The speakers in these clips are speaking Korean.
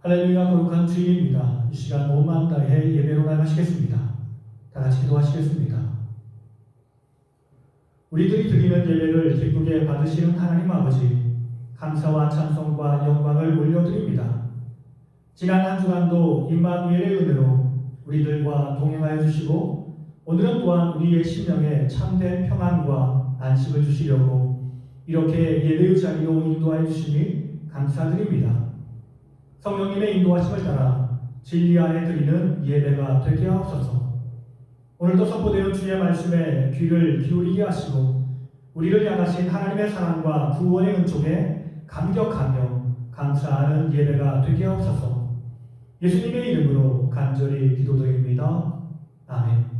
할렐루야, 거룩한 주일입니다. 이 시간 온 마음 다해 예배로 나가시겠습니다. 다 같이 기도하시겠습니다. 우리들이 드리는 예배를 기쁘게 받으시는 하나님 아버지, 감사와 찬송과 영광을 올려드립니다. 지난 한 주간도 임마누엘의 은혜로 우리들과 동행하여 주시고, 오늘은 또한 우리의 심령에 참된 평안과 안식을 주시려고 이렇게 예배의 자리로 인도하여 주시니 감사드립니다. 성령님의 인도하심을 따라 진리 안에 드리는 예배가 되게 하옵소서. 오늘도 선포되는 주의 말씀에 귀를 기울이게 하시고 우리를 향하신 하나님의 사랑과 구원의 은총에 감격하며 감사하는 예배가 되게 하옵소서. 예수님의 이름으로 간절히 기도드립니다. 아멘.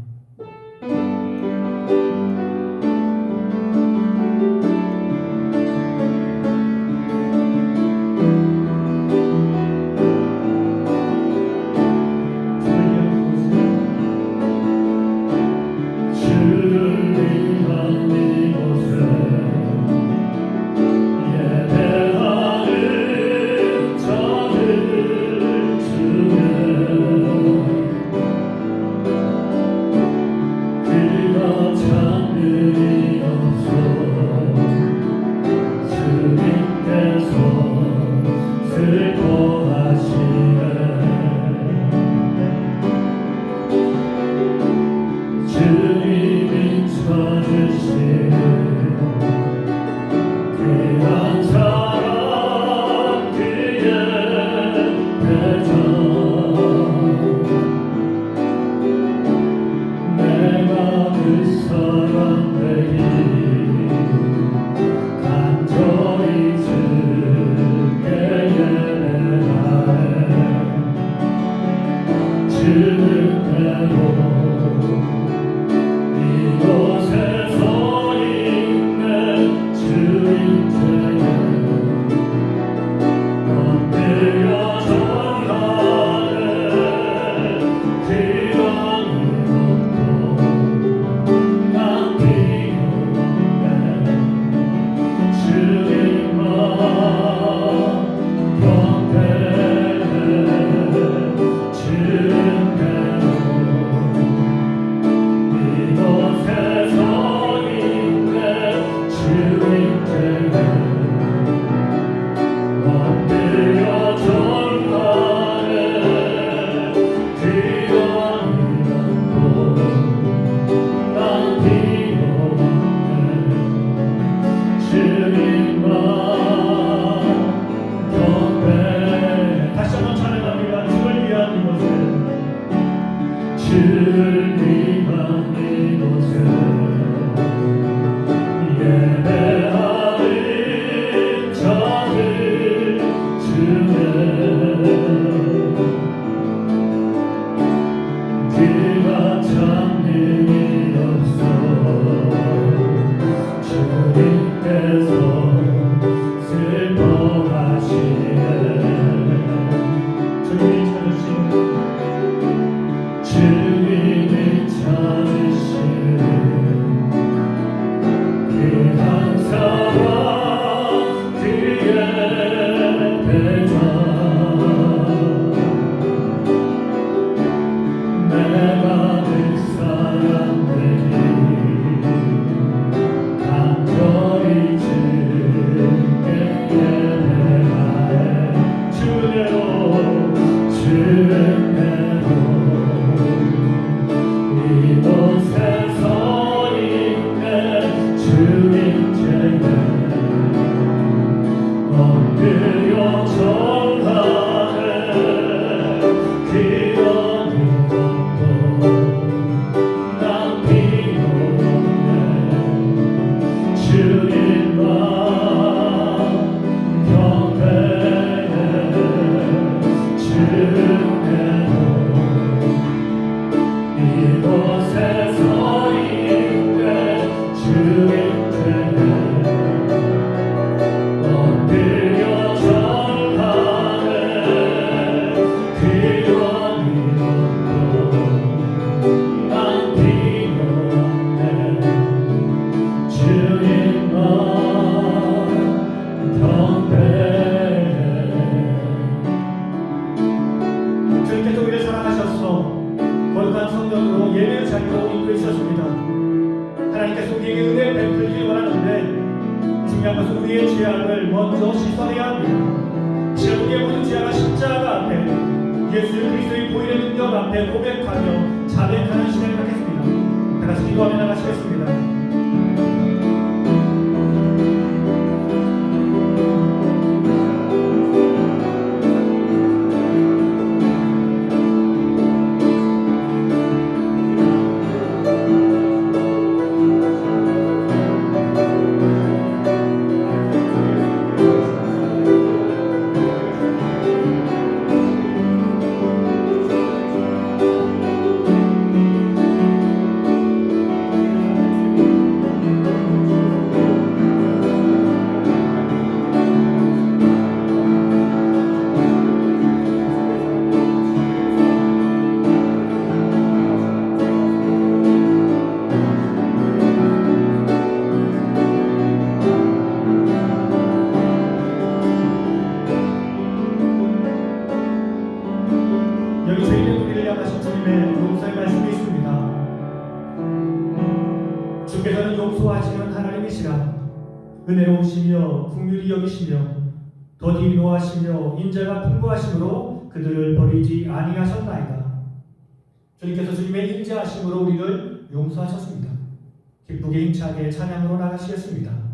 중요한 것은 우리의 죄악을 먼저 씻어내야 합니다. 제국의 모든 죄악을 십자가 앞에 예수 그리스도의 보혈의 능력 앞에 고백하며 자백하는 시간을 갖겠습니다. 다 같이 기도하며 나가시겠습니다. 여기 죄인의 우리를 향하신 주님의 용서의 말씀이 있습니다. 주께서는 용서하시는 하나님이시라. 은혜로우시며 긍휼히 여기시며 더디 노하시며 인자가 풍부하심으로 그들을 버리지 아니하셨나이다. 주님께서 주님의 인자하심으로 우리를 용서하셨습니다. 기쁘게 힘차게 찬양으로 나가시겠습니다.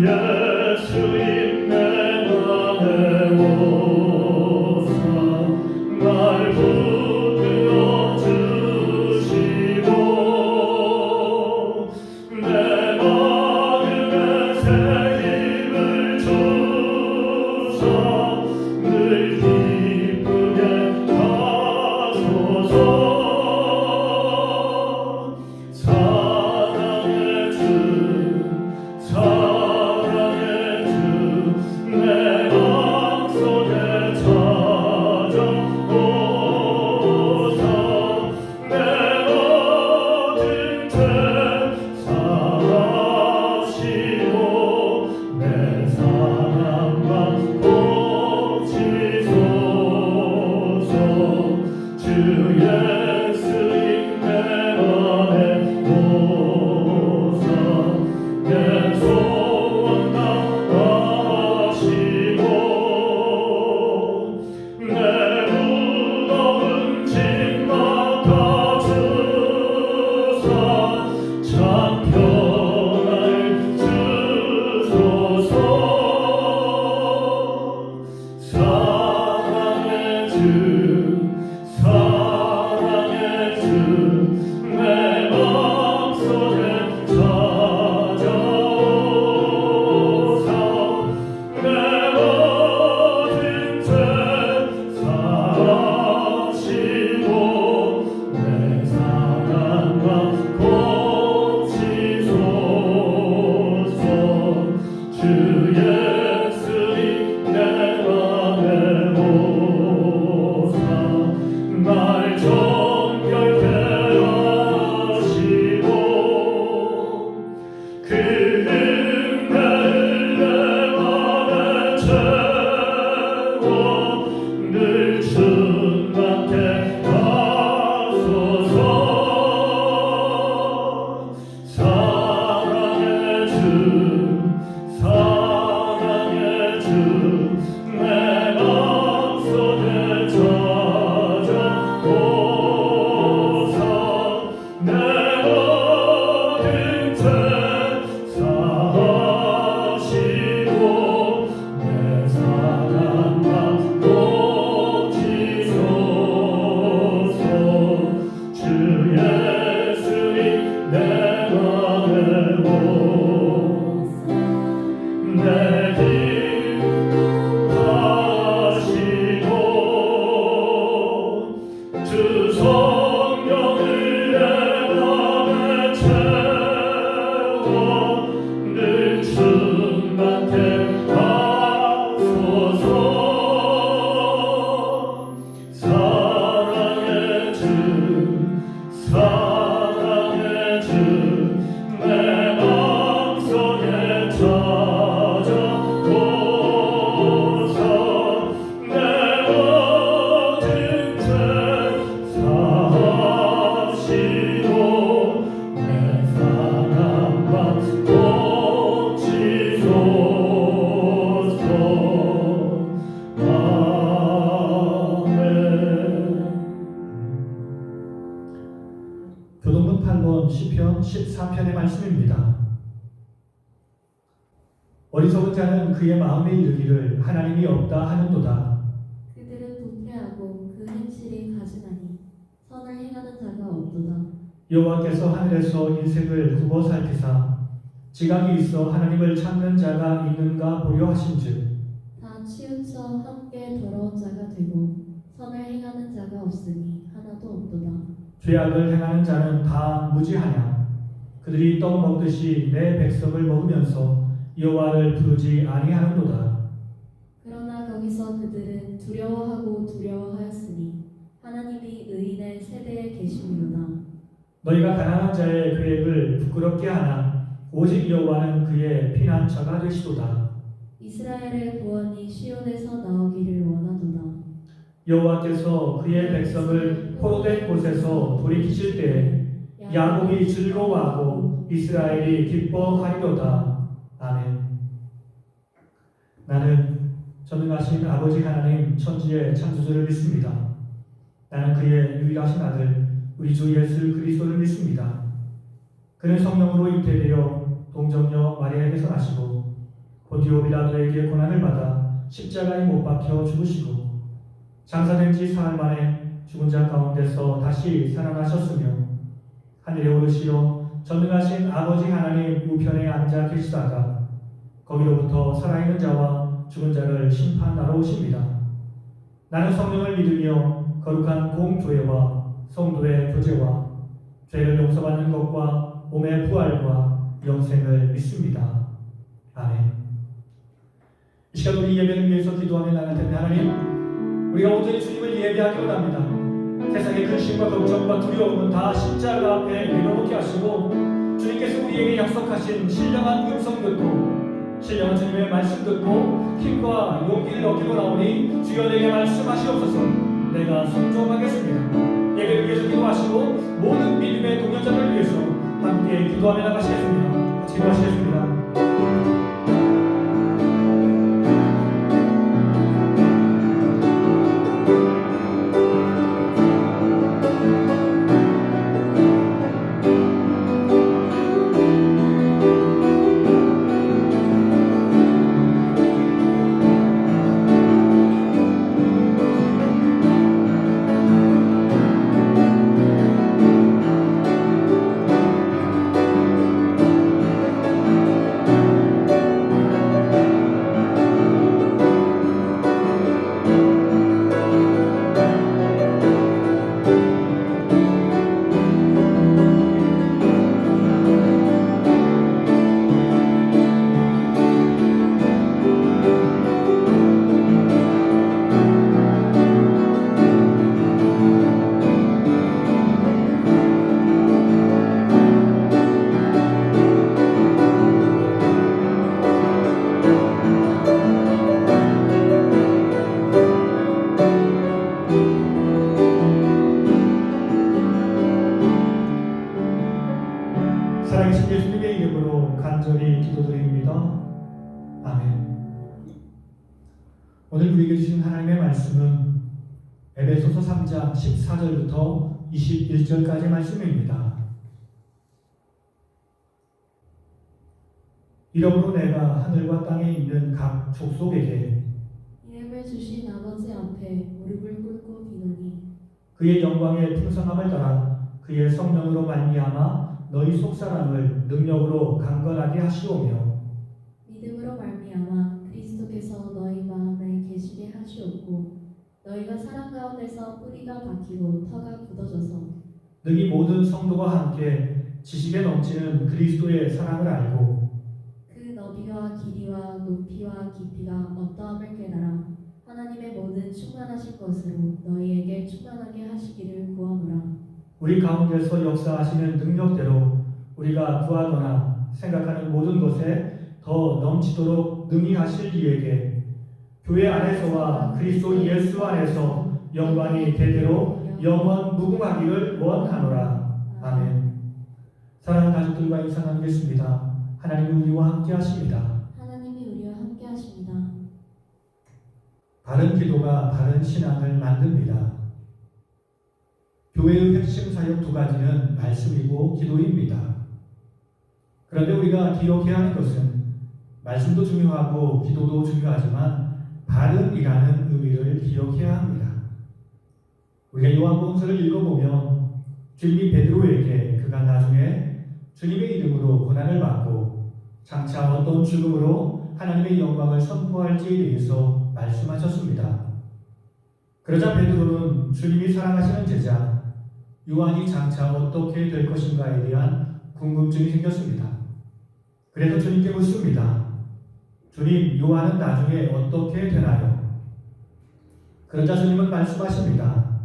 예수님 내 맘에 오사 날 붙들어 주시고 내 마음에 새 힘을 주사 늘 기쁘게 교동문 8번 시편 14편의 말씀입니다. 어리석은 자는 그의 마음에 이르기를 하나님이 없다 하는도다. 그들은 부패하고 그 행실이 가증하니 선을 행하는 자가 없도다. 여호와께서 하늘에서 인생을 굽어 살피사 지각이 있어 하나님을 찾는 자가 있는가 보려 하신즉 다 치우쳐 함께 더러운 자가 되고 선을 행하는 자가 없으니 하나도 없도다. 죄악을 행하는 자는 다 무지하냐. 그들이 떡 먹듯이 내 백성을 먹으면서 여호와를 부르지 아니하는도다. 그러나 거기서 그들은 두려워하고 두려워하였으니 하나님이 의인의 세대에 계심이로다. 너희가 가난한 자의 계획을 부끄럽게 하나 오직 여호와는 그의 피난처가 되시도다. 이스라엘의 구원이 시온에서 나오기를 원하도다. 여호와께서 그의 백성을 포로된 곳에서 돌이키실 때에 야곱이 즐거워하고 이스라엘이 기뻐하리로다. 아멘. 나는 전능하신 아버지 하나님 천지의 창조주를 믿습니다. 나는 그의 유일하신 아들 우리 주 예수 그리스도를 믿습니다. 그는 성령으로 잉태되어 동정녀 마리아에게서 나시고 본디오 빌라도에게 고난을 받아 십자가에 못 박혀 죽으시고 장사된 지 사흘 만에 죽은 자 가운데서 다시 살아나셨으며 하늘에 오르시어 전능하신 아버지 하나님 우편에 앉아 계시다가 거기로부터 살아있는 자와 죽은 자를 심판하러 오십니다. 나는 성령을 믿으며 거룩한 공교회와 성도의 교제와 죄를 용서받는 것과 몸의 부활과 영생을 믿습니다. 아멘. 이 시간 우리 예배를 위해서 기도하며 나갈 텐데 하나님, 우리가 온전히 주님을 예배하기 원합니다. 세상의 근심과 걱정과 두려움은 다 십자가 앞에 내려놓게 하시고 주님께서 우리에게 약속하신 신령한 음성 듣고 신령한 주님의 말씀 듣고 힘과 용기를 얻기로 나오니 주여 내게 말씀하시옵소서. 내가 순종하겠습니다. 예배를 위해서 기도하시고 모든 믿음의 동역자들을 위해서 함께 기도하며 나가시겠습니다. 같이 기도하시겠습니다. 살아계신 예수님의 이름으로 간절히 기도드립니다. 아멘. 오늘 우리에게 주신 하나님의 말씀은 에베소서 3장 14절부터 21절까지 말씀입니다. 이러므로 내가 하늘과 땅에 있는 각 족속에게 이름을 주신 아버지 앞에 무릎을 꿇고 비노니 그의 영광의 풍성함을 따라 그의 성령으로 말미암아 너희 속사람을 능력으로 강건하게 하시오며 믿음으로 말미암아 그리스도께서 너희 마음에 계시게 하시옵고 너희가 사랑 가운데서 뿌리가 박히고 터가 굳어져서 능히 모든 성도가 함께 지식에 넘치는 그리스도의 사랑을 알고 그 너비와 길이와 높이와 깊이가 어떠함을 깨달아 하나님의 모든 충만하신 것으로 너희에게 충만하게 하시기를 구하노라. 우리 가운데서 역사하시는 능력대로 우리가 구하거나 생각하는 모든 것에 더 넘치도록 능히 하실 이에게 교회 안에서와 그리스도 예수 안에서 영광이 대대로 영원 무궁하기를 원하노라. 아멘. 사랑하는 가족들과 인사 나누겠습니다. 하나님이 우리와 함께 하십니다. 하나님이 우리와 함께 하십니다. 바른 기도가 바른 신앙을 만듭니다. 교회의 핵심 사역 두 가지는 말씀이고 기도입니다. 그런데 우리가 기억해야 하는 것은 말씀도 중요하고 기도도 중요하지만 발음이라는 의미를 기억해야 합니다. 우리가 요한복음서를 읽어보면 주님이 베드로에게 그가 나중에 주님의 이름으로 고난을 받고 장차 어떤 죽음으로 하나님의 영광을 선포할지에 대해서 말씀하셨습니다. 그러자 베드로는 주님이 사랑하시는 제자 요한이 장차 어떻게 될 것인가에 대한 궁금증이 생겼습니다. 그래서 주님께 묻습니다. 주님, 요한은 나중에 어떻게 되나요? 그러자 주님은 말씀하십니다.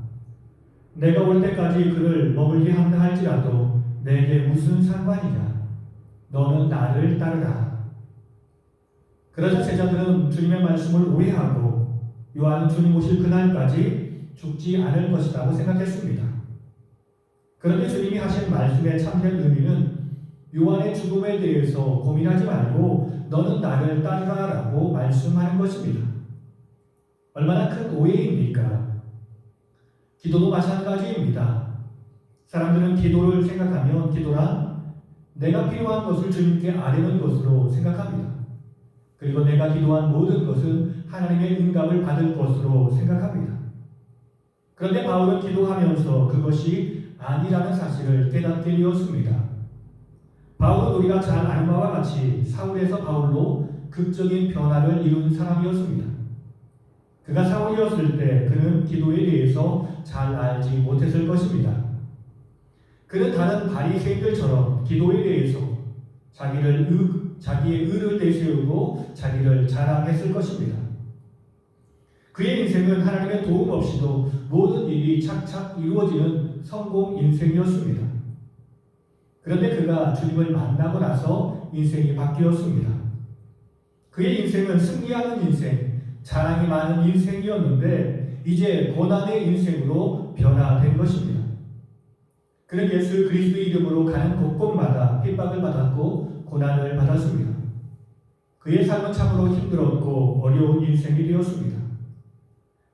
내가 올 때까지 그를 머물게 한다 할지라도 내게 무슨 상관이냐? 너는 나를 따르라. 그러자 제자들은 주님의 말씀을 오해하고 요한은 주님 오실 그날까지 죽지 않을 것이라고 생각했습니다. 그런데 주님이 하신 말씀의 참된 의미는 요한의 죽음에 대해서 고민하지 말고 너는 나를 따르라라고 말씀하는 것입니다. 얼마나 큰 오해입니까? 기도도 마찬가지입니다. 사람들은 기도를 생각하면 기도란 내가 필요한 것을 주님께 아뢰는 것으로 생각합니다. 그리고 내가 기도한 모든 것은 하나님의 응답을 받을 것으로 생각합니다. 그런데 바울은 기도하면서 그것이 아니라는 사실을 깨닫게 되었습니다. 바울은 우리가 잘 아는 바와 같이 사울에서 바울로 극적인 변화를 이룬 사람이었습니다. 그가 사울이었을 때 그는 기도에 대해서 잘 알지 못했을 것입니다. 그는 다른 바리새인들처럼 기도에 대해서 자기의 의를 내세우고 자기를 자랑했을 것입니다. 그의 인생은 하나님의 도움 없이도 모든 일이 착착 이루어지는 성공 인생이었습니다. 그런데 그가 주님을 만나고 나서 인생이 바뀌었습니다. 그의 인생은 승리하는 인생, 자랑이 많은 인생이었는데 이제 고난의 인생으로 변화된 것입니다. 그는 예수 그리스도의 이름으로 가는 곳곳마다 핍박을 받았고 고난을 받았습니다. 그의 삶은 참으로 힘들었고 어려운 인생이 되었습니다.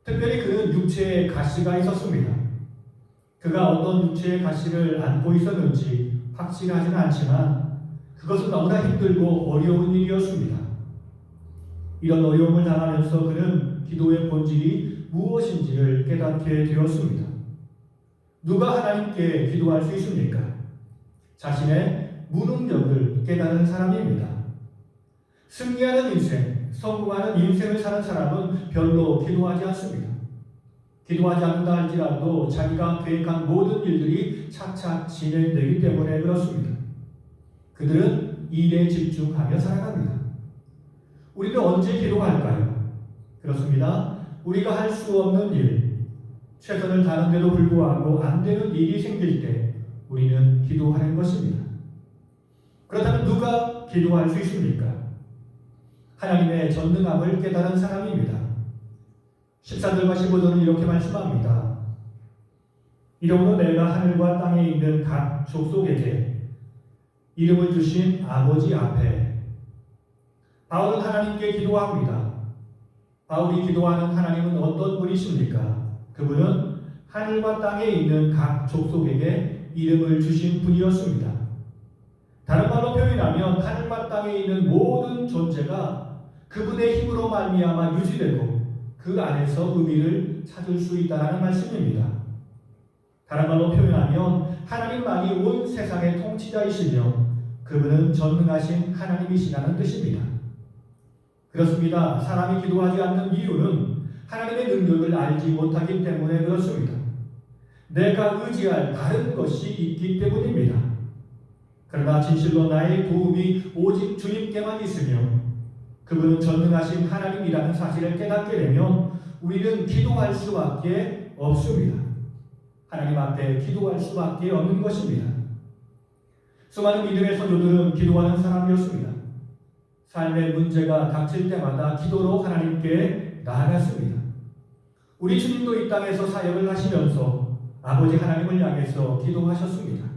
특별히 그는 육체에 가시가 있었습니다. 그가 어떤 육체의 가시를 안고 있었는지 확실하지는 않지만 그것은 너무나 힘들고 어려운 일이었습니다. 이런 어려움을 당하면서 그는 기도의 본질이 무엇인지를 깨닫게 되었습니다. 누가 하나님께 기도할 수 있습니까? 자신의 무능력을 깨달은 사람입니다. 승리하는 인생, 성공하는 인생을 사는 사람은 별로 기도하지 않습니다. 기도하지 않는다 할지라도 자기가 계획한 모든 일들이 착착 진행되기 때문에 그렇습니다. 그들은 일에 집중하며 살아갑니다. 우리는 언제 기도할까요? 그렇습니다. 우리가 할 수 없는 일, 최선을 다하는데도 불구하고 안 되는 일이 생길 때 우리는 기도하는 것입니다. 그렇다면 누가 기도할 수 있습니까? 하나님의 전능함을 깨달은 사람입니다. 14절과 15절은 이렇게 말씀합니다. 이러므로 내가 하늘과 땅에 있는 각 족속에게 이름을 주신 아버지 앞에 바울은 하나님께 기도합니다. 바울이 기도하는 하나님은 어떤 분이십니까? 그분은 하늘과 땅에 있는 각 족속에게 이름을 주신 분이었습니다. 다른 말로 표현하면 하늘과 땅에 있는 모든 존재가 그분의 힘으로 말미암아 유지되고 그 안에서 의미를 찾을 수 있다는 말씀입니다. 다른 말로 표현하면 하나님만이 온 세상의 통치자이시며 그분은 전능하신 하나님이시라는 뜻입니다. 그렇습니다. 사람이 기도하지 않는 이유는 하나님의 능력을 알지 못하기 때문에 그렇습니다. 내가 의지할 다른 것이 있기 때문입니다. 그러나 진실로 나의 도움이 오직 주님께만 있으며 그분은 전능하신 하나님이라는 사실을 깨닫게 되면 우리는 기도할 수밖에 없습니다. 하나님 앞에 기도할 수밖에 없는 것입니다. 수많은 믿음의 선조들은 기도하는 사람이었습니다. 삶의 문제가 닥칠 때마다 기도로 하나님께 나아갔습니다. 우리 주님도 이 땅에서 사역을 하시면서 아버지 하나님을 향해서 기도하셨습니다.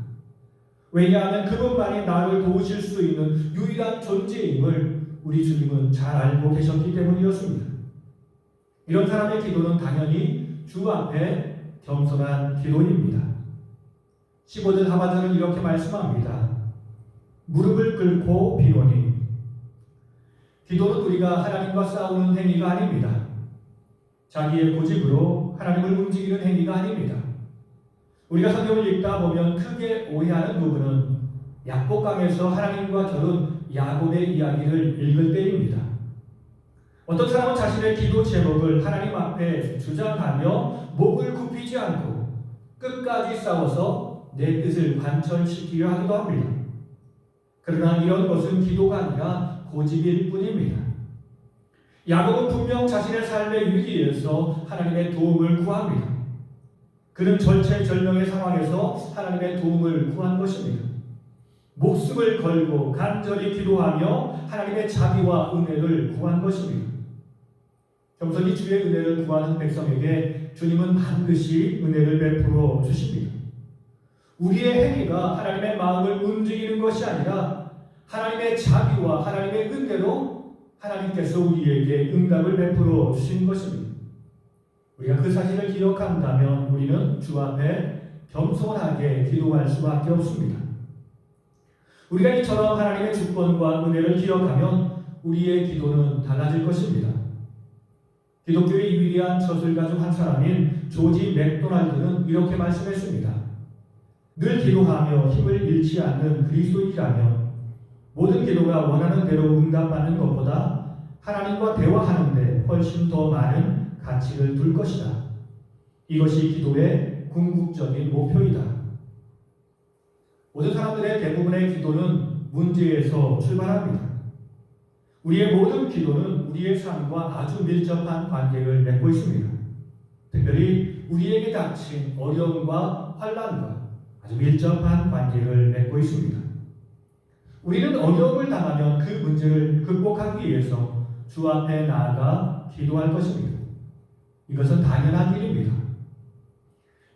왜냐하면 그분만이 나를 도우실 수 있는 유일한 존재임을 우리 주님은 잘 알고 계셨기 때문이었습니다. 이런 사람의 기도는 당연히 주 앞에 겸손한 기도입니다. 15절 하반절은 이렇게 말씀합니다. 무릎을 꿇고 비노니. 기도는 우리가 하나님과 싸우는 행위가 아닙니다. 자기의 고집으로 하나님을 움직이는 행위가 아닙니다. 우리가 성경을 읽다 보면 크게 오해하는 부분은 야복강에서 하나님과 겨룬 야곱의 이야기를 읽을 때입니다. 어떤 사람은 자신의 기도 제목을 하나님 앞에 주장하며 목을 굽히지 않고 끝까지 싸워서 내 뜻을 관철시키려 하기도 합니다. 그러나 이런 것은 기도가 아니라 고집일 뿐입니다. 야곱은 분명 자신의 삶의 위기에서 하나님의 도움을 구합니다. 그는 절체절명의 상황에서 하나님의 도움을 구한 것입니다. 목숨을 걸고 간절히 기도하며 하나님의 자비와 은혜를 구한 것입니다. 겸손히 주의 은혜를 구하는 백성에게 주님은 반드시 은혜를 베풀어 주십니다. 우리의 행위가 하나님의 마음을 움직이는 것이 아니라 하나님의 자비와 하나님의 은혜로 하나님께서 우리에게 응답을 베풀어 주신 것입니다. 우리가 그 사실을 기억한다면 우리는 주 앞에 겸손하게 기도할 수밖에 없습니다. 우리가 이처럼 하나님의 주권과 은혜를 기억하면 우리의 기도는 달라질 것입니다. 기독교의 위대한 저술가 중 한 사람인 조지 맥도날드는 이렇게 말씀했습니다. 늘 기도하며 힘을 잃지 않는 그리스도인이라면 모든 기도가 원하는 대로 응답받는 것보다 하나님과 대화하는 데 훨씬 더 많은 가치를 둘 것이다. 이것이 기도의 궁극적인 목표이다. 모든 사람들의 대부분의 기도는 문제에서 출발합니다. 우리의 모든 기도는 우리의 삶과 아주 밀접한 관계를 맺고 있습니다. 특별히 우리에게 닥친 어려움과 환난과 아주 밀접한 관계를 맺고 있습니다. 우리는 어려움을 당하면 그 문제를 극복하기 위해서 주 앞에 나아가 기도할 것입니다. 이것은 당연한 일입니다.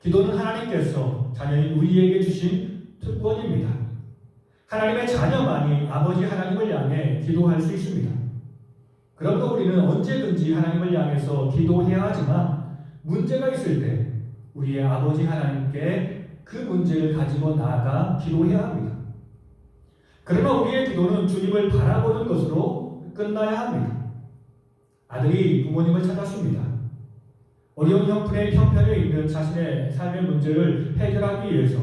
기도는 하나님께서 자녀인 우리에게 주신 특권입니다. 하나님의 자녀만이 아버지 하나님을 향해 기도할 수 있습니다. 그러므로 우리는 언제든지 하나님을 향해서 기도해야 하지만 문제가 있을 때 우리의 아버지 하나님께 그 문제를 가지고 나아가 기도해야 합니다. 그러나 우리의 기도는 주님을 바라보는 것으로 끝나야 합니다. 아들이 부모님을 찾았습니다. 어려운 형편에 있는 자신의 삶의 문제를 해결하기 위해서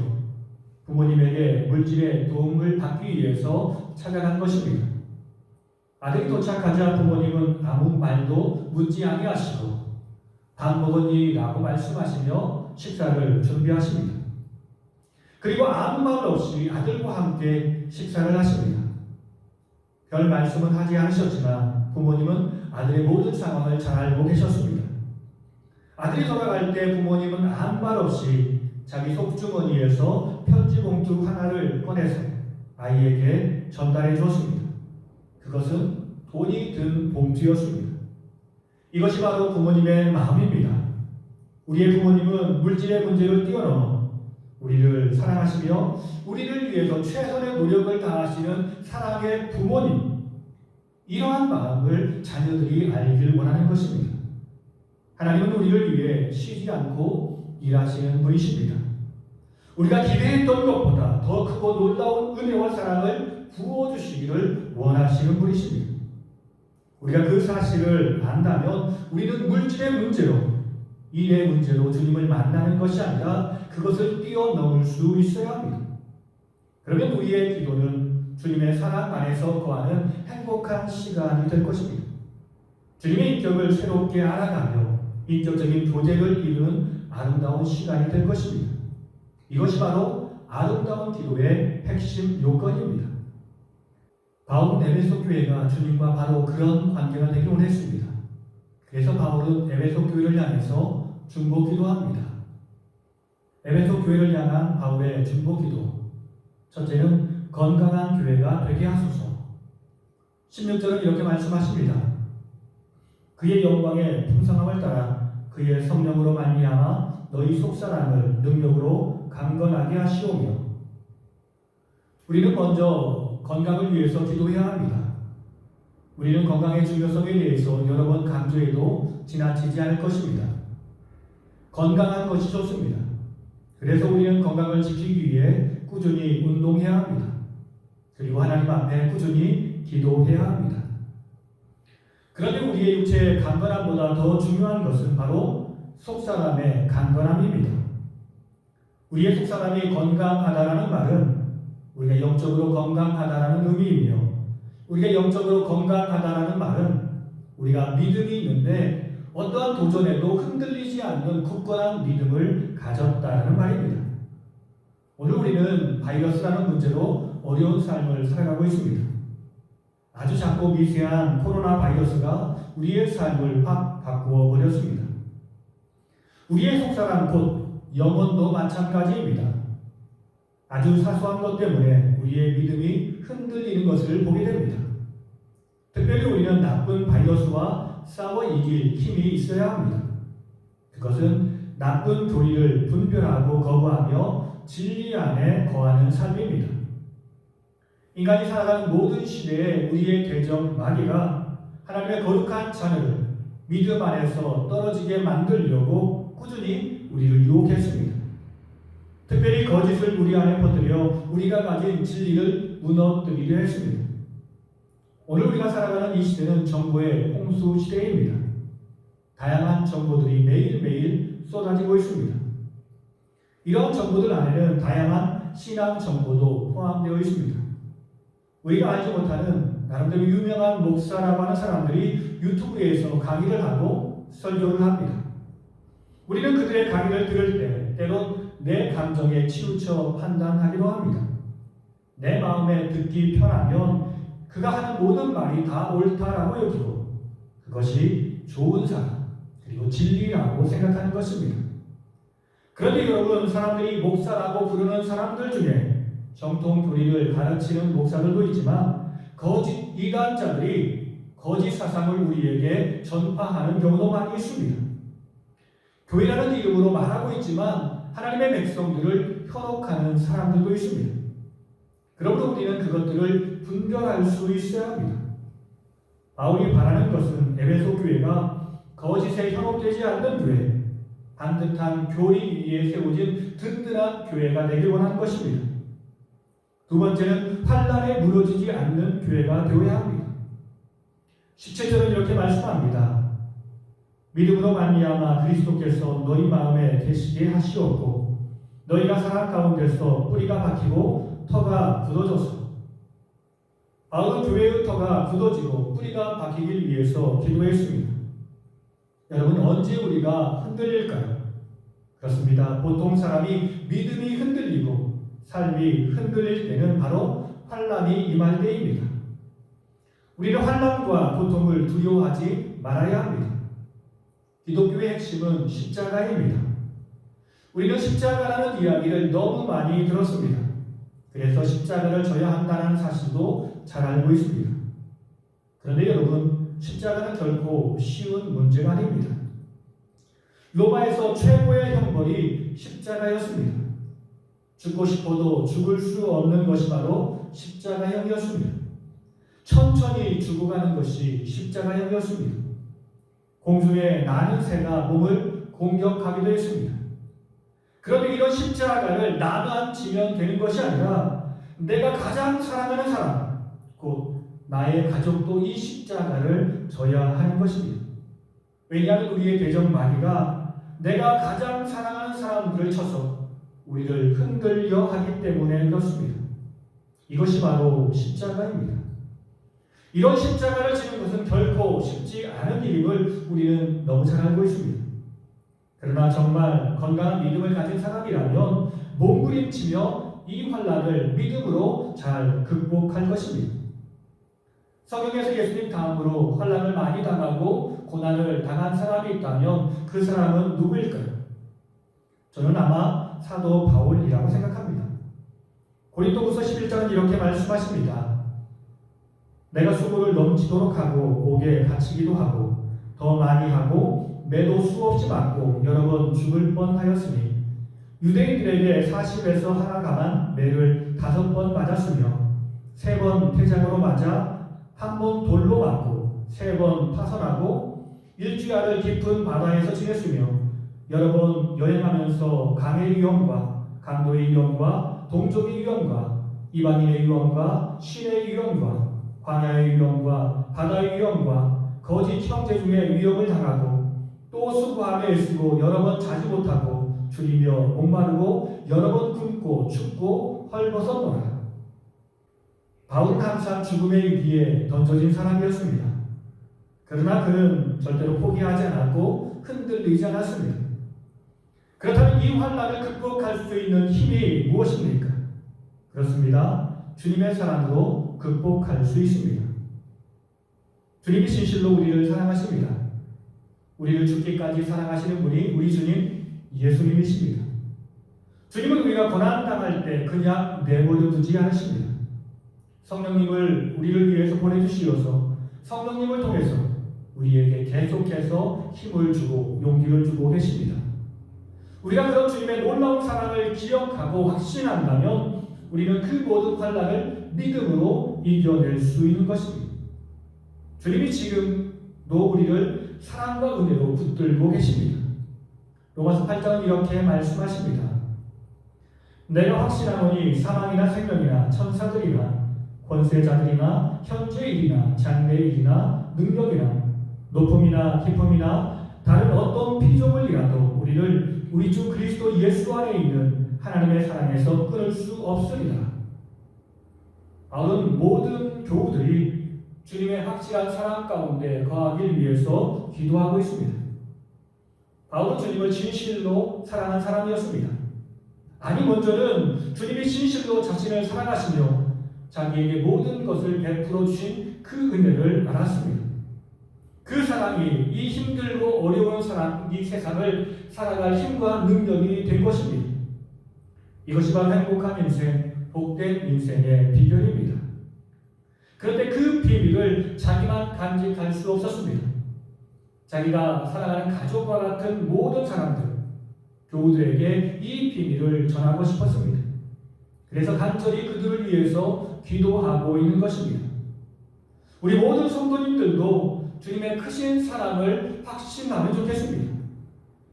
부모님에게 물질의 도움을 받기 위해서 찾아간 것입니다. 아들이 도착하자 부모님은 아무 말도 묻지 아니하시고 밥 먹었니? 라고 말씀하시며 식사를 준비하십니다. 그리고 아무 말 없이 아들과 함께 식사를 하십니다. 별 말씀은 하지 않으셨지만 부모님은 아들의 모든 상황을 잘 알고 계셨습니다. 아들이 돌아갈 때 부모님은 아무 말 없이 자기 속주머니에서 편지 봉투 하나를 꺼내서 아이에게 전달해 주었습니다. 그것은 돈이 든 봉투였습니다. 이것이 바로 부모님의 마음입니다. 우리의 부모님은 물질의 문제를 뛰어넘어 우리를 사랑하시며 우리를 위해서 최선의 노력을 다하시는 사랑의 부모님, 이러한 마음을 자녀들이 알길 원하는 것입니다. 하나님은 우리를 위해 쉬지 않고 일하시는 분이십니다. 우리가 기대했던 것보다 더 크고 놀라운 은혜와 사랑을 부어주시기를 원하시는 분이십니다. 우리가 그 사실을 안다면 우리는 물질의 문제로, 일의 문제로 주님을 만나는 것이 아니라 그것을 뛰어넘을 수 있어야 합니다. 그러면 우리의 기도는 주님의 사랑 안에서 거하는 행복한 시간이 될 것입니다. 주님의 인격을 새롭게 알아가며 인격적인 교제를 이루는 아름다운 시간이 될 것입니다. 이것이 바로 아름다운 기도의 핵심 요건입니다. 바울은 에베소 교회가 주님과 바로 그런 관계가 되길 원했습니다. 그래서 바울은 에베소 교회를 향해서 중보기도합니다. 에베소 교회를 향한 바울의 중보기도, 첫째는 건강한 교회가 되게 하소서. 16절은 이렇게 말씀하십니다. 그의 영광의 풍성함을 따라 그의 성령으로 말미암아 너희 속사람을 능력으로 강건하게 하시오며. 우리는 먼저 건강을 위해서 기도해야 합니다. 우리는 건강의 중요성에 대해서 여러 번 강조해도 지나치지 않을 것입니다. 건강한 것이 좋습니다. 그래서 우리는 건강을 지키기 위해 꾸준히 운동해야 합니다. 그리고 하나님 앞에 꾸준히 기도해야 합니다. 그런데 우리의 육체의 강건함보다 더 중요한 것은 바로 속사람의 강건함입니다. 우리의 속사람이 건강하다라는 말은 우리가 영적으로 건강하다라는 의미이며, 우리가 영적으로 건강하다라는 말은 우리가 믿음이 있는데 어떠한 도전에도 흔들리지 않는 굳건한 믿음을 가졌다라는 말입니다. 오늘 우리는 바이러스라는 문제로 어려운 삶을 살아가고 있습니다. 아주 작고 미세한 코로나 바이러스가 우리의 삶을 확 바꾸어 버렸습니다. 우리의 속사람 곧 영혼도 마찬가지입니다. 아주 사소한 것 때문에 우리의 믿음이 흔들리는 것을 보게 됩니다. 특별히 우리는 나쁜 바이러스와 싸워 이길 힘이 있어야 합니다. 그것은 나쁜 교리를 분별하고 거부하며 진리 안에 거하는 삶입니다. 인간이 살아가는 모든 시대에 우리의 대적 마귀가 하나님의 거룩한 자녀를 믿음 안에서 떨어지게 만들려고 꾸준히 우리를 유혹했습니다. 특별히 거짓을 우리 안에 퍼뜨려 우리가 가진 진리를 무너뜨리려 했습니다. 오늘 우리가 살아가는 이 시대는 정보의 홍수 시대입니다. 다양한 정보들이 매일매일 쏟아지고 있습니다. 이런 정보들 안에는 다양한 신앙 정보도 포함되어 있습니다. 우리가 알지 못하는 나름대로 유명한 목사라고 하는 사람들이 유튜브에서 강의를 하고 설교를 합니다. 우리는 그들의 강의를 들을 때 때론 내 감정에 치우쳐 판단하기도 합니다. 내 마음에 듣기 편하면 그가 하는 모든 말이 다 옳다라고 여기고 그것이 좋은 사람 그리고 진리라고 생각하는 것입니다. 그런데 여러분, 사람들이 목사라고 부르는 사람들 중에 정통 교리를 가르치는 목사들도 있지만 거짓 이단자들이 거짓 사상을 우리에게 전파하는 경우도 많이 있습니다. 교회라는 이름으로 말하고 있지만 하나님의 백성들을 현혹하는 사람들도 있습니다. 그러므로 우리는 그것들을 분별할 수 있어야 합니다. 바울이 바라는 것은 에베소 교회가 거짓에 현혹되지 않는 교회, 반듯한 교리 위에 세워진 든든한 교회가 되길 원하는 것입니다. 두 번째는 환난에 무너지지 않는 교회가 되어야 합니다. 17절은 이렇게 말씀합니다. 믿음으로 말미암아 그리스도께서 너희 마음에 계시게 하시었고 너희가 사람 가운데서 뿌리가 박히고 터가 굳어졌어. 바울은 교회의 터가 굳어지고 뿌리가 박히길 위해서 기도했습니다. 여러분, 언제 우리가 흔들릴까요? 그렇습니다. 보통 사람이 믿음이 흔들리고 삶이 흔들릴 때는 바로 환난이 임할 때입니다. 우리는 환난과 고통을 두려워하지 말아야 합니다. 기독교의 핵심은 십자가입니다. 우리는 십자가라는 이야기를 너무 많이 들었습니다. 그래서 십자가를 져야 한다는 사실도 잘 알고 있습니다. 그런데 여러분, 십자가는 결코 쉬운 문제가 아닙니다. 로마에서 최고의 형벌이 십자가였습니다. 죽고 싶어도 죽을 수 없는 것이 바로 십자가형이었습니다. 천천히 죽어가는 것이 십자가형이었습니다. 공중에 나는 새가 몸을 공격하기도 했습니다. 그런데 이런 십자가를 나만 지면 되는 것이 아니라 내가 가장 사랑하는 사람, 곧 나의 가족도 이 십자가를 져야 하는 것입니다. 왜냐하면 우리의 대적 마귀가 내가 가장 사랑하는 사람들을 쳐서 우리를 흔들려 하기 때문에 그렇습니다. 이것이 바로 십자가입니다. 이런 십자가를 지는 것은 결코 쉽지 않은 일임을 우리는 너무 잘 알고 있습니다. 그러나 정말 건강한 믿음을 가진 사람이라면 몸부림치며 이 환난을 믿음으로 잘 극복할 것입니다. 성경에서 예수님 다음으로 환난을 많이 당하고 고난을 당한 사람이 있다면 그 사람은 누구일까요? 저는 아마 사도 바울이라고 생각합니다. 고린도후서 11장은 이렇게 말씀하십니다. 내가 수고를 넘치도록 하고 옥에 갇히기도 하고 더 많이 하고 매도 수없이 맞고 여러 번 죽을 뻔하였으니 유대인들에게 40에서 하나 감한 매를 5번 맞았으며 3번 태장으로 맞아 1번 돌로 맞고 3번 파선하고 일주야를 깊은 바다에서 지냈으며 여러 번 여행하면서 강의 위험과 강도의 위험과 동족의 위험과 이방인의 위험과 신의 위험과 광야의 위험과 바다의 위험과 거짓 형제 중에 위험을 당하고 또 수고함에 애쓰고 여러 번 자지 못하고 줄이며 목마르고 여러 번 굶고 춥고 헐벗었노라. 바울은 항상 죽음의 위기에 던져진 사람이었습니다. 그러나 그는 절대로 포기하지 않았고 흔들리지 않았습니다. 그렇다면 이 환난을 극복할 수 있는 힘이 무엇입니까? 그렇습니다. 주님의 사랑으로 극복할 수 있습니다. 주님이 진실로 우리를 사랑하십니다. 우리를 죽기까지 사랑하시는 분이 우리 주님 예수님이십니다. 주님은 우리가 고난당할 때 그냥 내버려 두지 않으십니다. 성령님을 우리를 위해서 보내주시어서 성령님을 통해서 우리에게 계속해서 힘을 주고 용기를 주고 계십니다. 우리가 그런 주님의 놀라운 사랑을 기억하고 확신한다면 우리는 그 모든 환난을 믿음으로 이겨낼 수 있는 것입니다. 주님이 지금도 우리를 사랑과 은혜로 붙들고 계십니다. 로마서 8장은 이렇게 말씀하십니다. 내가 확신하노니 사망이나 생명이나 천사들이나 권세자들이나 현재의 일이나 장래의 일이나 능력이나 높음이나 깊음이나 다른 어떤 피조물이라도 우리를 우리 주 그리스도 예수 안에 있는 하나님의 사랑에서 끊을 수 없으리라. 바울은 모든 교우들이 주님의 확실한 사랑 가운데 거하길 위해서 기도하고 있습니다. 바울은 주님을 진실로 사랑한 사람이었습니다. 아니 먼저는 주님이 진실로 자신을 사랑하시며 자기에게 모든 것을 베풀어 주신 그 은혜를 알았습니다. 그 사랑이 이 힘들고 어려운 이 세상을 살아갈 힘과 능력이 된 것입니다. 이것이 바로 행복한 인생, 복된 인생의 비결입니다. 그런데 그 비밀을 자기만 간직할 수 없었습니다. 자기가 살아가는 가족과 같은 모든 사람들, 교우들에게 이 비밀을 전하고 싶었습니다. 그래서 간절히 그들을 위해서 기도하고 있는 것입니다. 우리 모든 성도님들도 주님의 크신 사랑을 확신하면 좋겠습니다.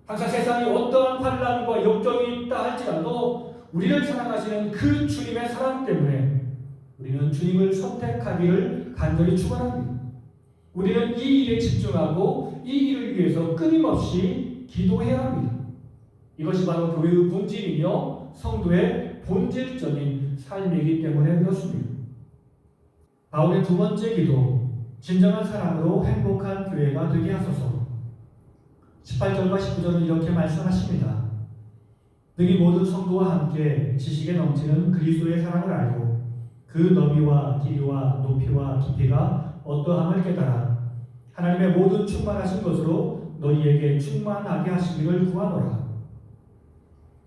항상 세상에 어떠한 환난과 역경이 있다 할지라도 우리를 사랑하시는 그 주님의 사랑 때문에 우리는 주님을 선택하기를 간절히 축원합니다. 우리는 이 일에 집중하고 이 일을 위해서 끊임없이 기도해야 합니다. 이것이 바로 교회의 본질이며 성도의 본질적인 삶이기 때문에 그렇습니다. 바울의 두 번째 기도, 진정한 사랑으로 행복한 교회가 되게 하소서. 18절과 19절은 이렇게 말씀하십니다. 너희 모든 성도와 함께 지식에 넘치는 그리스도의 사랑을 알고 그 너비와 길이와 높이와 깊이가 어떠함을 깨달아 하나님의 모든 충만하신 것으로 너희에게 충만하게 하시기를 구하노라.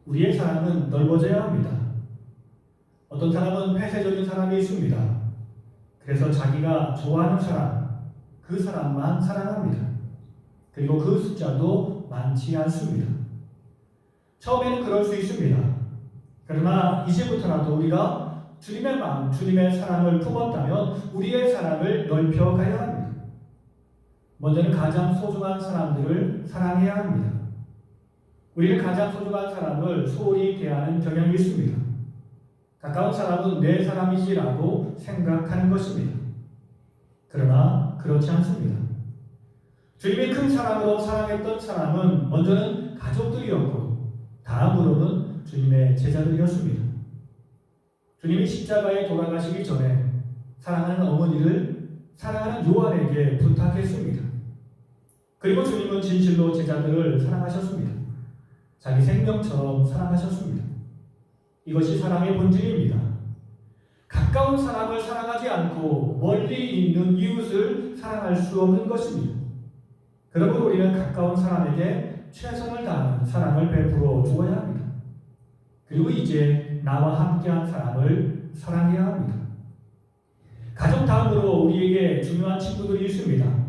우리의 사랑은 넓어져야 합니다. 어떤 사람은 폐쇄적인 사람이 있습니다. 그래서 자기가 좋아하는 사람, 그 사람만 사랑합니다. 그리고 그 숫자도 많지 않습니다. 처음에는 그럴 수 있습니다. 그러나 이제부터라도 우리가 주님의 마음, 주님의 사랑을 품었다면 우리의 사랑을 넓혀가야 합니다. 먼저는 가장 소중한 사람들을 사랑해야 합니다. 우리는 가장 소중한 사람을 소홀히 대하는 경향이 있습니다. 가까운 사람은 내 사람이지라고 생각하는 것입니다. 그러나 그렇지 않습니다. 주님이 큰 사랑으로 사랑했던 사람은 먼저는 가족들이었고 다음으로는 주님의 제자들이었습니다. 주님이 십자가에 돌아가시기 전에 사랑하는 어머니를 사랑하는 요한에게 부탁했습니다. 그리고 주님은 진실로 제자들을 사랑하셨습니다. 자기 생명처럼 사랑하셨습니다. 이것이 사랑의 본질입니다. 가까운 사람을 사랑하지 않고 멀리 있는 이웃을 사랑할 수 없는 것입니다. 그러므로 우리는 가까운 사람에게 최선을 다하는 사랑을 베풀어 주어야 합니다. 그리고 이제 나와 함께한 사람을 사랑해야 합니다. 가족 다음으로 우리에게 중요한 친구들이 있습니다.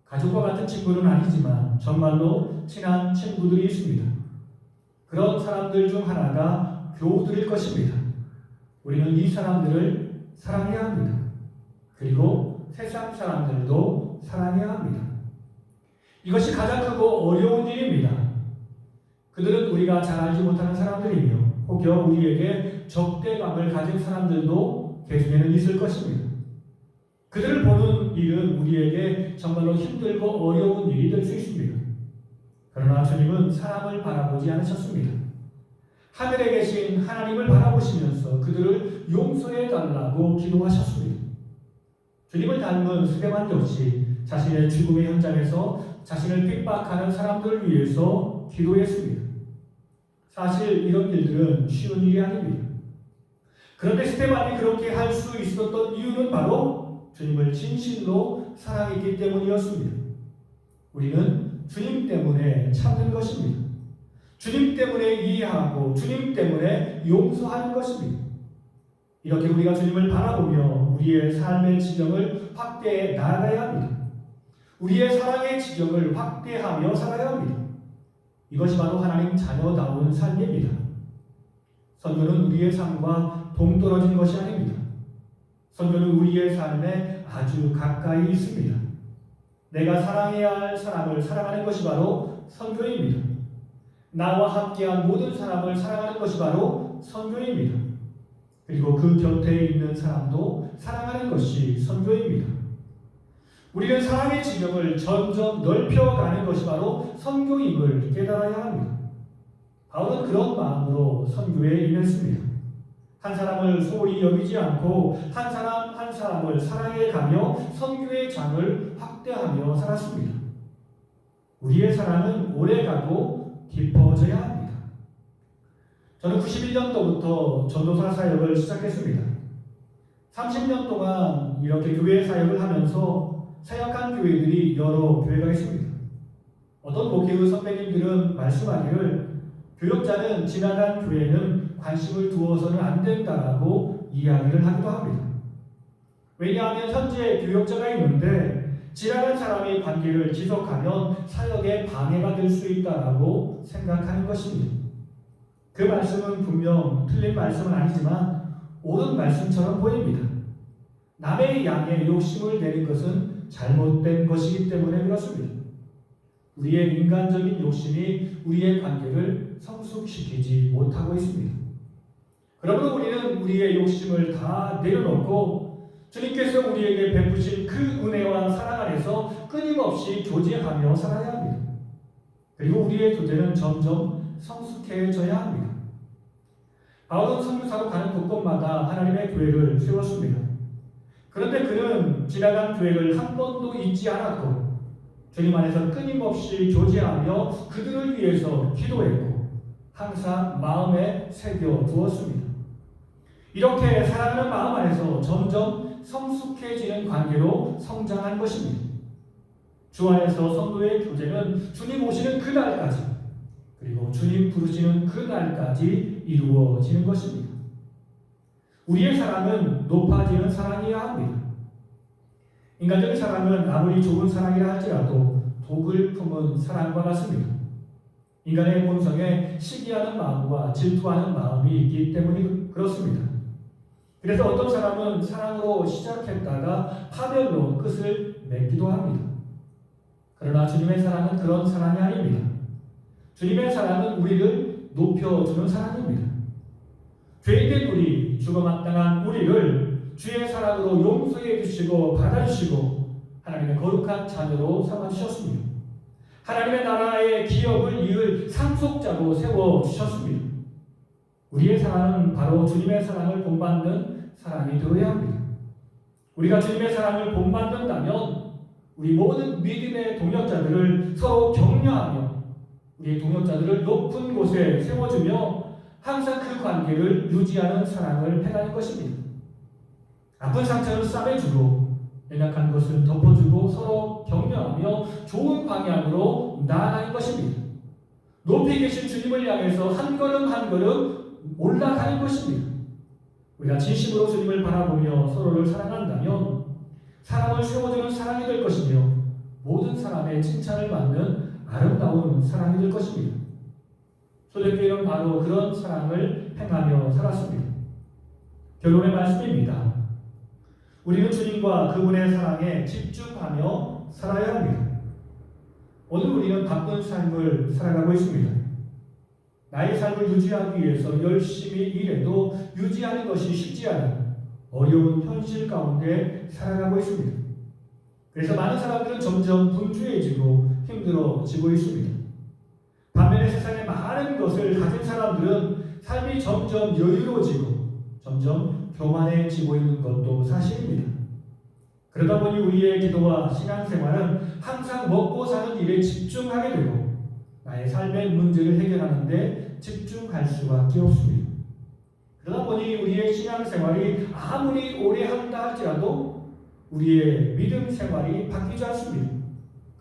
가족과 같은 친구는 아니지만 정말로 친한 친구들이 있습니다. 그런 사람들 중 하나가 교우들일 것입니다. 우리는 이 사람들을 사랑해야 합니다. 그리고 세상 사람들도 사랑해야 합니다. 이것이 가장 크고 어려운 일입니다. 그들은 우리가 잘 알지 못하는 사람들이며 혹여 우리에게 적대감을 가진 사람들도 그 중에는 있을 것입니다. 그들을 보는 일은 우리에게 정말로 힘들고 어려운 일이 될 수 있습니다. 그러나 주님은 사람을 바라보지 않으셨습니다. 하늘에 계신 하나님을 바라보시면서 그들을 용서해 달라고 기도하셨습니다. 주님을 닮은 스데반 역시 자신의 죽음의 현장에서 자신을 핍박하는 사람들을 위해서 기도했습니다. 사실 이런 일들은 쉬운 일이 아닙니다. 그런데 스데반이 그렇게 할 수 있었던 이유는 바로 주님을 진실로 사랑했기 때문이었습니다. 우리는 주님 때문에 참는 것입니다. 주님 때문에 이해하고 주님 때문에 용서하는 것입니다. 이렇게 우리가 주님을 바라보며 우리의 삶의 지경을 확대해 나아가야 합니다. 우리의 사랑의 지경을 확대하며 살아야 합니다. 이것이 바로 하나님 자녀다운 삶입니다. 선교는 우리의 삶과 동떨어진 것이 아닙니다. 선교는 우리의 삶에 아주 가까이 있습니다. 내가 사랑해야 할 사람을 사랑하는 것이 바로 선교입니다. 나와 함께한 모든 사람을 사랑하는 것이 바로 선교입니다. 그리고 그 곁에 있는 사람도 사랑하는 것이 선교입니다. 우리는 사랑의 지경을 점점 넓혀가는 것이 바로 선교임을 깨달아야 합니다. 바울은 그런 마음으로 선교에 임했습니다. 한 사람을 소홀히 여기지 않고 한 사람 한 사람을 사랑해가며 선교의 장을 확대하며 살았습니다. 우리의 사랑은 오래가고 깊어져야 합니다. 저는 91년도부터 전도사 사역을 시작했습니다. 30년 동안 이렇게 교회 사역을 하면서 사역한 교회들이 여러 교회가 있습니다. 어떤 목회의 선배님들은 말씀하기를 교역자는 지나간 교회는 관심을 두어서는 안 된다라고 이야기를 하기도 합니다. 왜냐하면 현재 교역자가 있는데 지나간 사람의 관계를 지속하면 사역에 방해가 될 수 있다라고 생각하는 것입니다. 그 말씀은 분명 틀린 말씀은 아니지만 옳은 말씀처럼 보입니다. 남의 양에 욕심을 내는 것은 잘못된 것이기 때문에 그렇습니다. 우리의 인간적인 욕심이 우리의 관계를 성숙시키지 못하고 있습니다. 그러므로 우리는 우리의 욕심을 다 내려놓고 주님께서 우리에게 베푸신 그 은혜와 사랑 안에서 끊임없이 교제하며 살아야 합니다. 그리고 우리의 교제는 점점 성숙해져야 합니다. 바울은 선교사로 가는 곳곳마다 하나님의 교회를 세웠습니다. 그런데 그는 지나간 교회를 한 번도 잊지 않았고 주님 안에서 끊임없이 교제하며 그들을 위해서 기도했고 항상 마음에 새겨 두었습니다. 이렇게 사랑하는 마음 안에서 점점 성숙해지는 관계로 성장한 것입니다. 주 안에서 성도의 교제는 주님 오시는 그날까지 그리고 주님 부르시는 그날까지 이루어지는 것입니다. 우리의 사랑은 높아지는 사랑이어야 합니다. 인간적인 사랑은 아무리 좁은 사랑이라 할지라도 독을 품은 사랑과 같습니다. 인간의 본성에 시기하는 마음과 질투하는 마음이 있기 때문이 그렇습니다. 그래서 어떤 사람은 사랑으로 시작했다가 파멸로 끝을 맺기도 합니다. 그러나 주님의 사랑은 그런 사랑이 아닙니다. 주님의 사랑은 우리를 높여주는 사랑입니다. 죄인된 우리, 죽어마땅한 우리를 주의 사랑으로 용서해 주시고 받아주시고 하나님의 거룩한 자녀로 삼아주셨습니다. 하나님의 나라의 기업을 이을 상속자로 세워주셨습니다. 우리의 사랑은 바로 주님의 사랑을 본받는 사랑이 되어야 합니다. 우리가 주님의 사랑을 본받는다면 우리 모든 믿음의 동역자들을 서로 격려하며 우리의 동역자들을 높은 곳에 세워주며 항상 그 관계를 유지하는 사랑을 해가는 것입니다. 아픈 상처를 싸매주고 연약한 것을 덮어주고 서로 격려하며 좋은 방향으로 나아가는 것입니다. 높이 계신 주님을 향해서 한 걸음 한 걸음 올라가는 것입니다. 우리가 진심으로 주님을 바라보며 서로를 사랑한다면 사랑을 세워주는 사랑이 될 것이며 모든 사람의 칭찬을 받는 아름다운 사랑이 될 것입니다. 초대교회는 바로 그런 사랑을 행하며 살았습니다. 결론의 말씀입니다. 우리는 주님과 그분의 사랑에 집중하며 살아야 합니다. 오늘 우리는 바쁜 삶을 살아가고 있습니다. 나의 삶을 유지하기 위해서 열심히 일해도 유지하는 것이 쉽지 않은 어려운 현실 가운데 살아가고 있습니다. 그래서 많은 사람들은 점점 분주해지고 힘들어지고 있습니다. 반면에 세상에 많은 것을 가진 사람들은 삶이 점점 여유로워지고 점점 교만해지고 있는 것도 사실입니다. 그러다 보니 우리의 기도와 신앙생활은 항상 먹고 사는 일에 집중하게 되고 나의 삶의 문제를 해결하는 데 집중할 수밖에 없습니다. 그러다 보니 우리의 신앙생활이 아무리 오래 한다 할지라도 우리의 믿음 생활이 바뀌지 않습니다.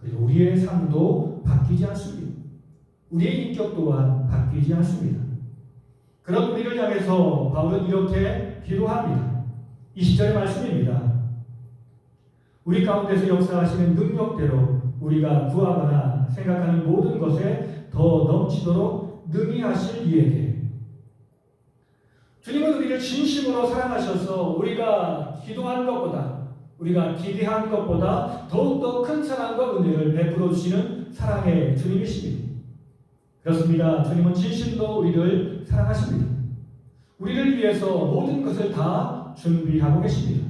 그리고 우리의 삶도 바뀌지 않습니다. 우리의 인격 또한 바뀌지 않습니다. 그런 우리를 향해서 바울은 이렇게 기도합니다. 20절의 말씀입니다. 우리 가운데서 역사하시는 능력대로 우리가 구하거나 생각하는 모든 것에 더 넘치도록 능히 하실 이에게. 주님은 우리를 진심으로 사랑하셔서 우리가 기도한 것보다, 우리가 기대한 것보다 더욱더 큰 사랑과 은혜를 베풀어 주시는 사랑의 주님이십니다. 그렇습니다. 주님은 진심으로 우리를 사랑하십니다. 우리를 위해서 모든 것을 다 준비하고 계십니다.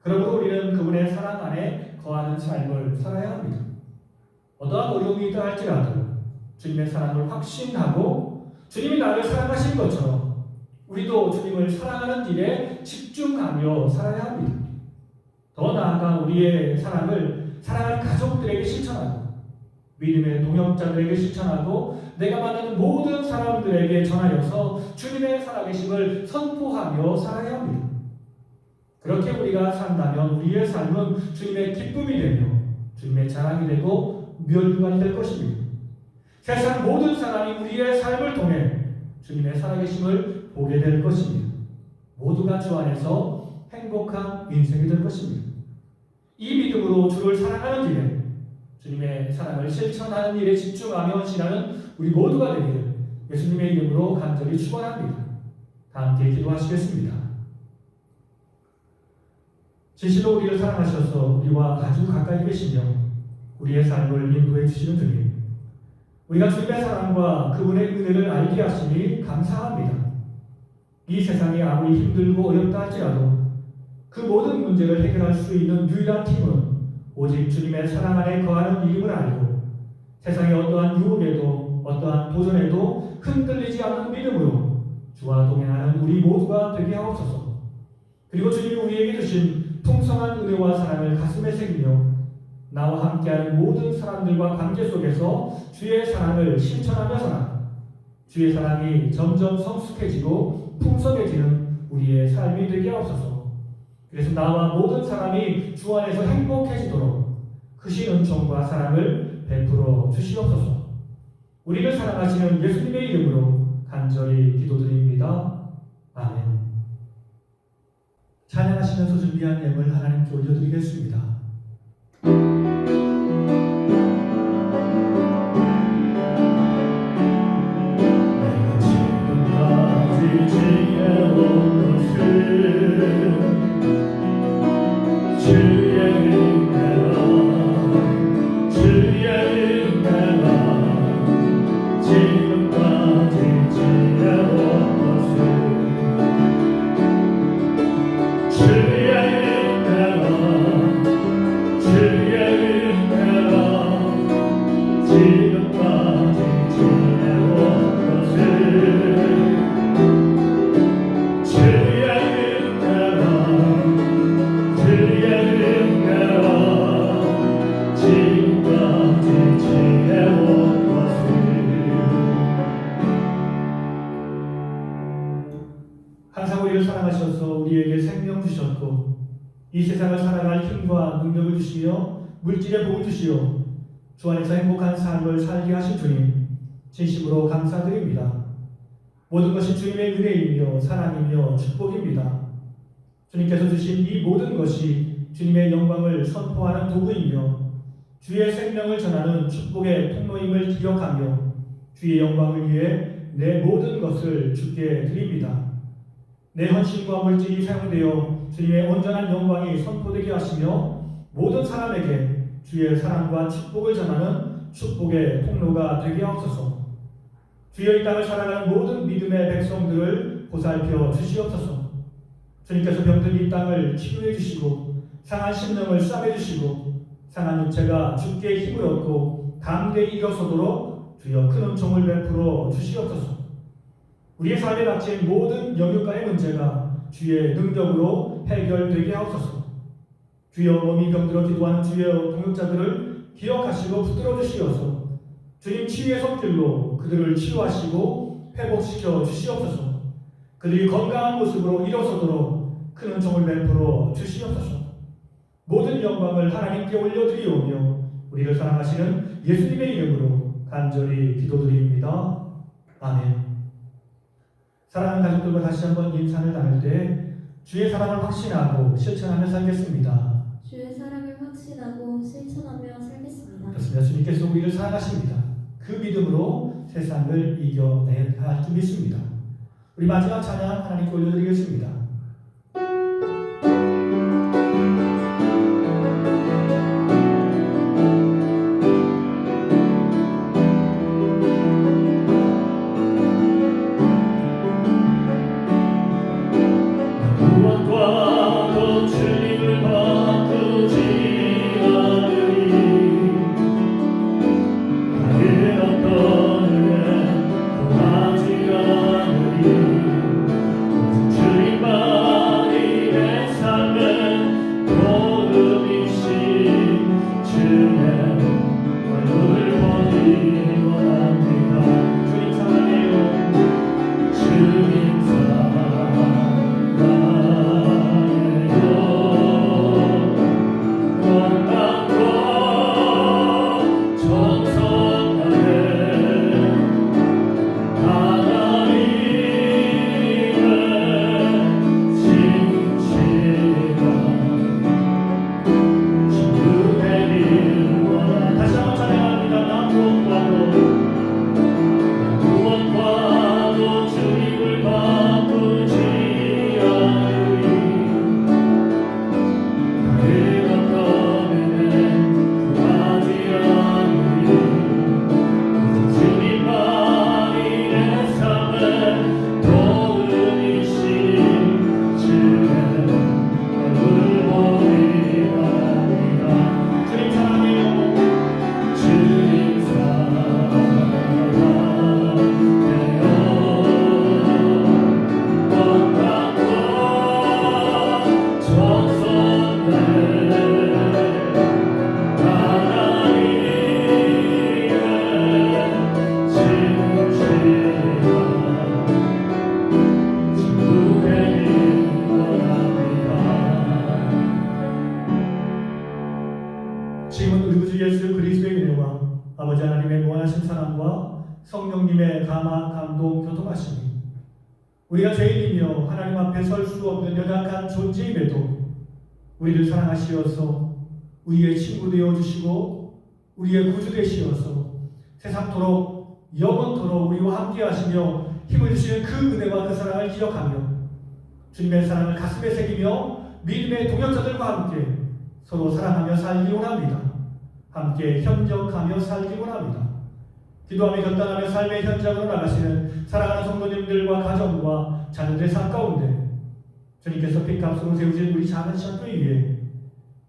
그러므로 우리는 그분의 사랑 안에 거하는 삶을 살아야 합니다. 어떠한 어려움이 있다 할지라도 주님의 사랑을 확신하고 주님이 나를 사랑하신 것처럼 우리도 주님을 사랑하는 일에 집중하며 살아야 합니다. 더 나아가 우리의 사랑을 사랑하는 가족들에게 실천하고 믿음의 동역자들에게 실천하고 내가 만나는 모든 사람들에게 전하여서 주님의 살아계심을 선포하며 살아야 합니다. 그렇게 우리가 산다면 우리의 삶은 주님의 기쁨이 되며 주님의 자랑이 되고 멸류관이 될 것입니다. 세상 모든 사람이 우리의 삶을 통해 주님의 살아계심을 보게 될 것입니다. 모두가 주 안에서 행복한 인생이 될 것입니다. 이 믿음으로 주를 사랑하는 일에 주님의 사랑을 실천하는 일에 집중하며 지나는 우리 모두가 되기를 예수님의 이름으로 간절히 축원합니다. 다 함께 기도하시겠습니다. 진실로 우리를 사랑하셔서 우리와 아주 가까이 계시며 우리의 삶을 인도해 주시는 주님, 우리가 주님의 사랑과 그분의 은혜를 알게 하시니 감사합니다. 이 세상이 아무리 힘들고 어렵다 할지라도 그 모든 문제를 해결할 수 있는 유일한 힘은 오직 주님의 사랑 안에 거하는 이름을 알고 세상의 어떠한 유혹에도 어떠한 도전에도 흔들리지 않는 믿음으로 주와 동행하는 우리 모두가 되게 하옵소서. 그리고 주님이 우리에게 주신 풍성한 은혜와 사랑을 가슴에 새기며 나와 함께하는 모든 사람들과 관계 속에서 주의 사랑을 실천하며 살아 주의 사랑이 점점 성숙해지고 풍성해지는 우리의 삶이 되게 하옵소서. 그래서 나와 모든 사람이 주 안에서 행복해지도록 크신 은총과 사랑을 베풀어 주시옵소서. 우리를 사랑하시는 예수님의 이름으로 간절히 기도드립니다. 아멘. 찬양하시면서 준비한 예물 하나님께 올려드리겠습니다. 내가 지금까지 지내온 것은 주의 은혜라 주의 은혜라 지금까지 지내온 것은 주의 은혜라 주의 은혜라 지금까지 지내온 것은 주의 은혜라 주의 은혜라 지금까지 지내온 것은. 항상 우리를 사랑하셔서 우리에게 생명 주셨고 이 세상을 살아갈 힘과 능력을 주시며 물질의 복을 주시어 주 안에서 행복한 삶을 살게 하신 주님 진심으로 감사드립니다. 모든 것이 주님의 은혜이며 사랑이며 축복입니다. 주님께서 주신 이 모든 것이 주님의 영광을 선포하는 도구이며 주의 생명을 전하는 축복의 통로임을 기억하며 주의 영광을 위해 내 모든 것을 주께 드립니다. 내 헌신과 물질이 사용되어 주님의 온전한 영광이 선포되게 하시며 모든 사람에게 주의 사랑과 축복을 전하는 축복의 통로가 되게 하옵소서. 주여 이 땅을 살아가는 모든 믿음의 백성들을 보살펴 주시옵소서. 주님께서 병든 이 땅을 치유해 주시고 상한 심령을 싸매 주시고 상한 육체가 주께 힘을 얻고 담대히 일어서도록 주여 큰 은총을 베풀어 주시옵소서. 우리의 삶에 닥친 모든 영육간의 문제가 주의 능력으로 해결되게 하옵소서. 주여 몸이 병들어 기도하는 주의 동역자들을 기억하시고 붙들어 주시어서 주님 치유의 손길로 그들을 치유하시고 회복시켜 주시옵소서. 그들이 건강한 모습으로 일어서도록 큰 은총을 베풀어 주시옵소서. 모든 영광을 하나님께 올려드리오며 우리를 사랑하시는 예수님의 이름으로 간절히 기도드립니다. 아멘. 사랑하는 가족들과 다시 한번 인사를 나눌 때 주의 사랑을 확신하고 실천하며 살겠습니다. 주의 사랑을 확신하고 실천하며 살겠습니다. 그렇습니다. 주님께서 우리를 사랑하십니다. 그 믿음으로 세상을 이겨내야 할 줄 믿습니다. 우리 마지막 찬양 하나님께 올려드리겠습니다. 지금은 우리 구주 예수 그리스도의 은혜와 아버지 하나님의 무한하신 사랑과 성령님의 감화, 감동, 교통하심이 우리가 죄인이며 하나님 앞에 설 수 없는 연약한 존재임에도 우리를 사랑하시어서 우리의 친구 되어주시고 우리의 구주 되시어서 세상토록 영원토록 우리와 함께 하시며 힘을 주시는 그 은혜와 그 사랑을 기억하며 주님의 사랑을 가슴에 새기며 믿음의 동역자들과 함께 서로 사랑하며 살기 원합니다. 함께 협력하며 살기 원합니다. 기도하며 결단하며 삶의 현장으로 나가시는 사랑하는 성도님들과 가정과 자녀들의 삶 가운데 주님께서 핏값으로 세우신 우리 작은 시간교회 위에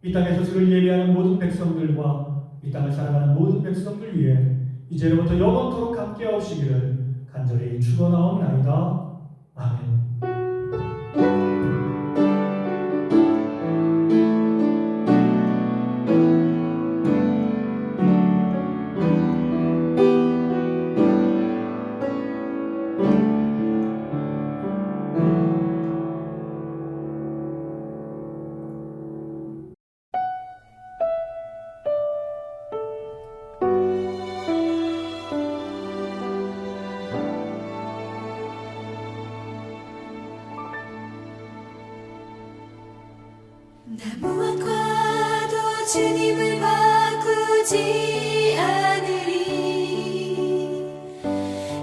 이 땅에서 주를 예배하는 모든 백성들과 이 땅을 살아가는 모든 백성들 위해 이제로부터 영원토록 함께 하시기를 간절히 축원하옵나이다. 아멘. 나 무엇과도 주님을 바꾸지 않으리.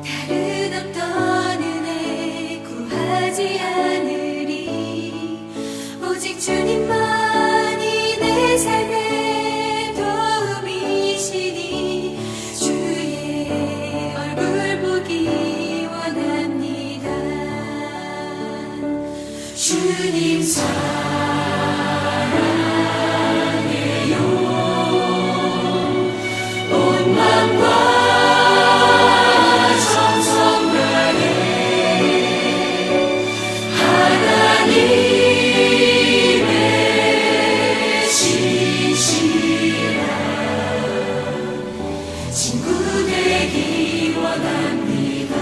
다른 어떤 은혜 구하지 않으리. 오직 주님만이 내 삶의 도움이시니 주의 얼굴 보기 주님 사랑해요. 온 마음과 정성 다해 하나님의 신실한 친구 되기 원합니다.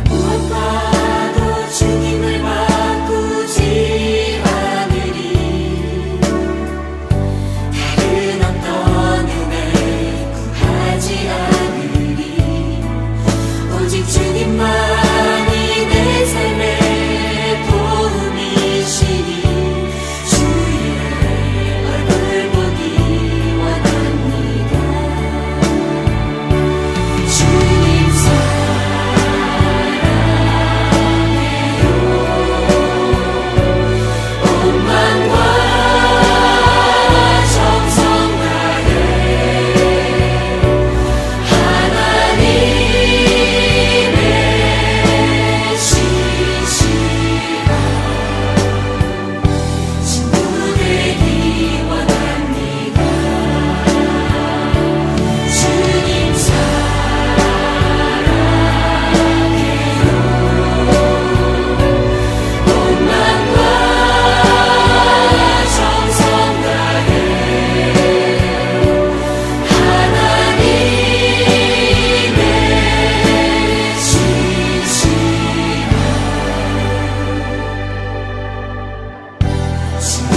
무엇과도 주님을 바꾸지 않으리. 다른 어떤 은혜 구하지 않으리. 오직 주님만이 내 삶의 도움이시니 주의 얼굴 보기 원합니다. 주님 온 마음과 정성 다해 하나님의 신실한 친구 되기 원합니다. 주님 사랑해요. 온 마음과 정성 다해 하나님의 신실한 친구